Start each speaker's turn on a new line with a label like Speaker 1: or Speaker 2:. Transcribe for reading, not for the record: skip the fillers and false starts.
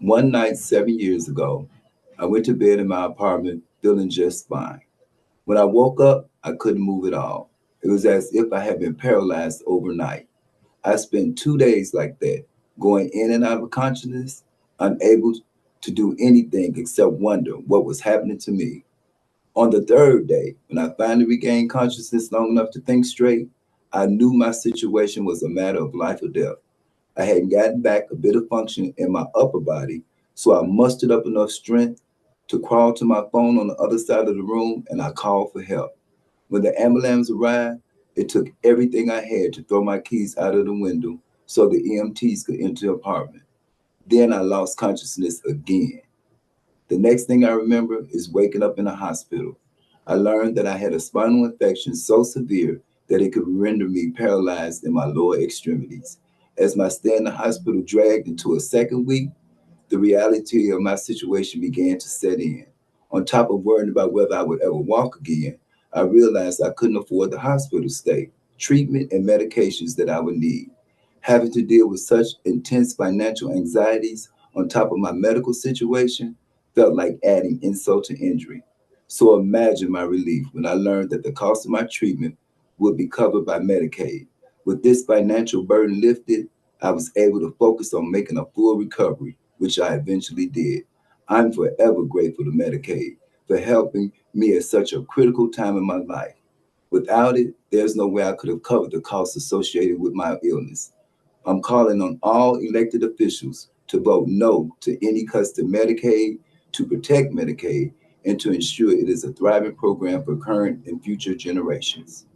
Speaker 1: One night 7 years ago, I went to bed in my apartment feeling just fine. When I woke up, I couldn't move at all. It was as if I had been paralyzed overnight. I spent 2 days like that, going in and out of consciousness, unable to do anything except wonder what was happening to me. On the third day, when I finally regained consciousness long enough to think straight, I knew my situation was a matter of life or death. I had gotten back a bit of function in my upper body, so I mustered up enough strength to crawl to my phone on the other side of the room and I called for help. When the ambulance arrived, it took everything I had to throw my keys out of the window so the EMTs could enter the apartment. Then I lost consciousness again. The next thing I remember is waking up in a hospital. I learned that I had a spinal infection so severe that it could render me paralyzed in my lower extremities. As my stay in the hospital dragged into a second week, the reality of my situation began to set in. On top of worrying about whether I would ever walk again, I realized I couldn't afford the hospital stay, treatment, and medications that I would need. Having to deal with such intense financial anxieties on top of my medical situation felt like adding insult to injury. So imagine my relief when I learned that the cost of my treatment would be covered by Medicaid. With this financial burden lifted, I was able to focus on making a full recovery, which I eventually did. I'm forever grateful to Medicaid for helping me at such a critical time in my life. Without it, there's no way I could have covered the costs associated with my illness. I'm calling on all elected officials to vote no to any cuts to Medicaid, to protect Medicaid, and to ensure it is a thriving program for current and future generations.